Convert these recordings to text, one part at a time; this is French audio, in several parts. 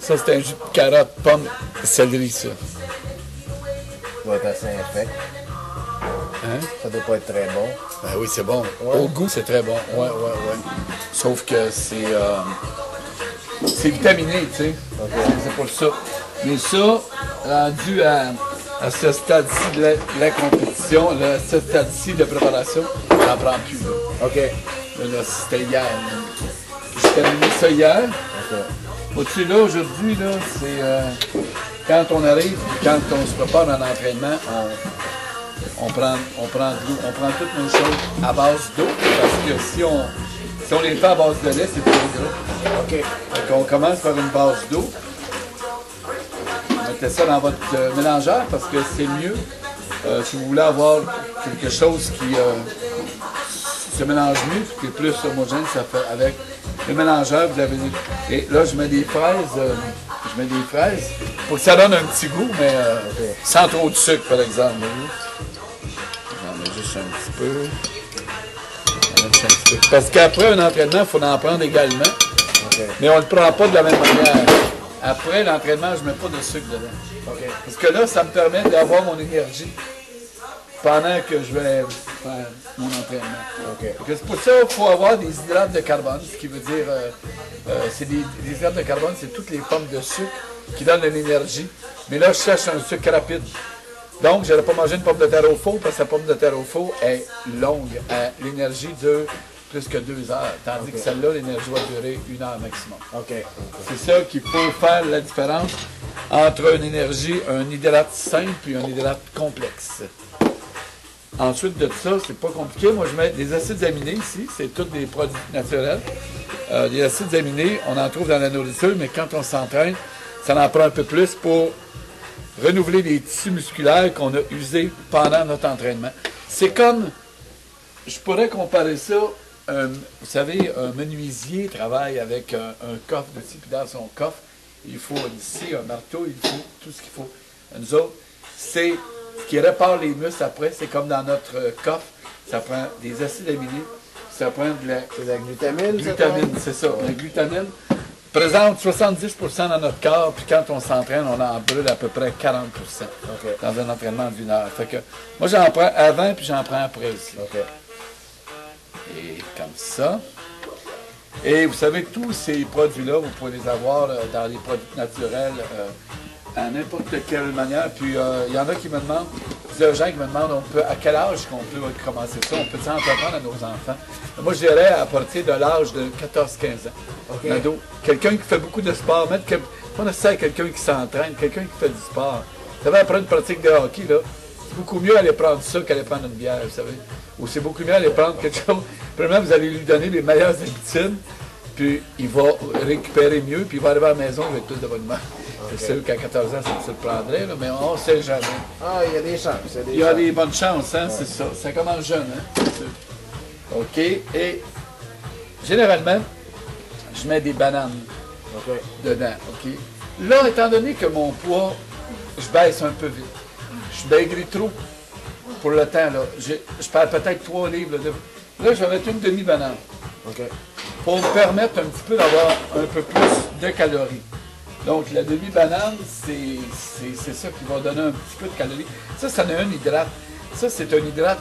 Ça, c'est un jus de carotte, pomme, céleri, ça. Ça doit être assez infect. Hein? Ça doit pas être très bon. Ben oui, c'est bon. Ouais. Au goût, c'est très bon. Ouais. Sauf que c'est vitaminé, tu sais. Okay. C'est pour ça. Mais ça, rendu à ce stade-ci de la compétition, là, à ce stade-ci de préparation, j'en prends plus. Là. OK. Là, c'était hier. J'ai terminé ça hier. OK. Au-dessus, là, aujourd'hui, là, c'est quand on arrive, quand on se prépare en entraînement, on prend de l'eau. On prend toutes nos choses à base d'eau, parce que si on les fait à base de lait, c'est trop gras. OK. Donc, on commence par une base d'eau. Mettez ça dans votre mélangeur parce que c'est mieux si vous voulez avoir quelque chose qui se mélange mieux, qui est plus homogène, ça fait avec le mélangeur. Vous avez et là je mets des fraises, pour que ça donne un petit goût, mais sans trop de sucre par exemple. J'en mets juste un petit peu. Parce qu'après un entraînement, il faut en prendre également, mais on ne le prend pas de la même manière. Après l'entraînement, je ne mets pas de sucre dedans. OK. Parce que là, ça me permet d'avoir mon énergie pendant que je vais faire mon entraînement. OK. C'est pour ça qu'il faut avoir des hydrates de carbone, ce qui veut dire, c'est des hydrates de carbone, c'est toutes les pommes de sucre qui donnent de l'énergie. Mais là, je cherche un sucre rapide. Donc, je n'allais pas manger une pomme de terre au four parce que la pomme de terre au four est longue. L'énergie dure plus que 2 heures, tandis que celle-là, l'énergie va durer 1 heure maximum. OK. C'est ça qu'il faut faire la différence entre une énergie, un hydrate simple et un hydrate complexe. Ensuite de ça, c'est pas compliqué. Moi, je mets des acides aminés ici. C'est tous des produits naturels. Les acides aminés, on en trouve dans la nourriture, mais quand on s'entraîne, ça en prend un peu plus pour renouveler les tissus musculaires qu'on a usés pendant notre entraînement. C'est comme, je pourrais comparer ça, vous savez, un menuisier travaille avec un coffre d'outils, puis dans son coffre, il faut ici un marteau, il faut tout ce qu'il faut. Nous autres, c'est ce qui répare les muscles après, c'est comme dans notre coffre, ça prend des acides aminés, ça prend de la glutamine. Glutamine, c'est ça. La glutamine présente 70% dans notre corps, puis quand on s'entraîne, on en brûle à peu près 40% dans un entraînement d'1 heure. Fait que moi, j'en prends avant, puis j'en prends après aussi. Et comme ça. Et vous savez, tous ces produits-là, vous pouvez les avoir dans les produits naturels à n'importe quelle manière. Puis il y en a qui me demandent, plusieurs gens qui me demandent à quel âge qu'on peut commencer ça, on peut s'entreprendre à nos enfants. Moi, je dirais à partir de l'âge de 14-15 ans. Quelqu'un qui fait beaucoup de sport, pas nécessairement quelqu'un qui s'entraîne, quelqu'un qui fait du sport. Vous savez, après une pratique de hockey, là, c'est beaucoup mieux aller prendre ça qu'aller prendre une bière, vous savez. Ou c'est beaucoup mieux aller prendre quelque chose. Premièrement, vous allez lui donner les meilleures habitudes, puis il va récupérer mieux, puis il va arriver à la maison avec plus de bonne humeur. C'est sûr qu'à 14 ans, ça se le prendrait, là, mais on ne sait jamais. Ah, il y a des chances. Il y a des bonnes chances, hein, c'est ça. Ça commence jeune, hein, c'est sûr. OK, et généralement, je mets des bananes dedans, OK. Là, étant donné que mon poids, je baisse un peu vite. Je maigris trop pour le temps, là. Je perds peut-être 3 livres. Là, je vais mettre une demi-banane. Pour me permettre un petit peu d'avoir un peu plus de calories. Donc, la demi-banane, c'est ça qui va donner un petit peu de calories. Ça, ça en a un hydrate. Ça, c'est un hydrate,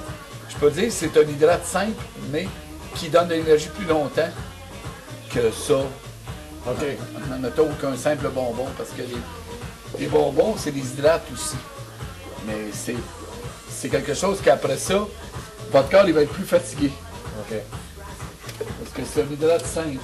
je peux dire, c'est un hydrate simple, mais qui donne de l'énergie plus longtemps que ça. Mettons qu'un simple bonbon, parce que les bonbons, c'est des hydrates aussi. Mais c'est quelque chose qu'après ça, votre corps il va être plus fatigué. Parce que c'est un hydrate simple.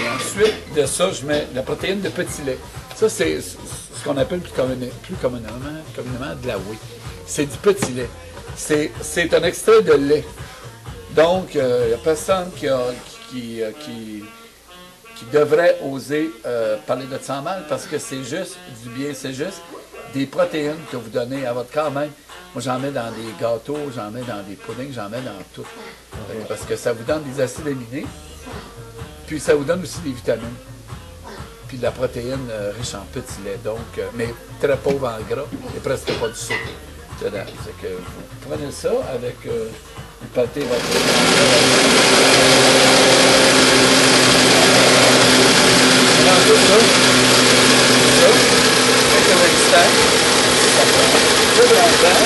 Et ensuite de ça, je mets la protéine de petit lait. Ça, c'est ce qu'on appelle plus communément de la whey. C'est du petit lait. C'est un extrait de lait. Donc, il n'y a personne qui devrait oser parler de ça en mal parce que c'est juste du bien, c'est juste des protéines que vous donnez à votre corps même. Moi, j'en mets dans des gâteaux, j'en mets dans des puddings, j'en mets dans tout. Parce que ça vous donne des acides aminés, puis ça vous donne aussi des vitamines. puis de la protéine riche en petit lait, donc, mais très pauvre en gras et presque pas du sucre dedans. C'est que vous prenez ça avec vous pâtez votre tout ça, avec un extrait, ça prend peu de longtemps.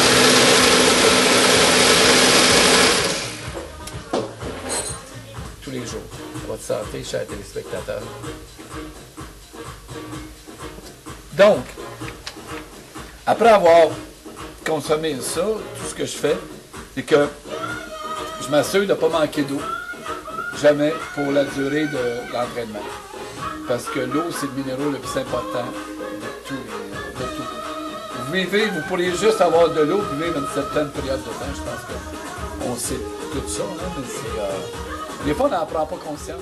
Tous les jours. Votre santé, chers téléspectateurs. Donc, après avoir consommé ça, tout ce que je fais, c'est que je m'assure de ne pas manquer d'eau, jamais, pour la durée de l'entraînement. Parce que l'eau, c'est le minéraux le plus important de tout. Vous pourriez juste avoir de l'eau et vivre une certaine période de temps. Je pense qu'on sait tout ça, hein, mais c'est... des fois, on n'en prend pas conscience.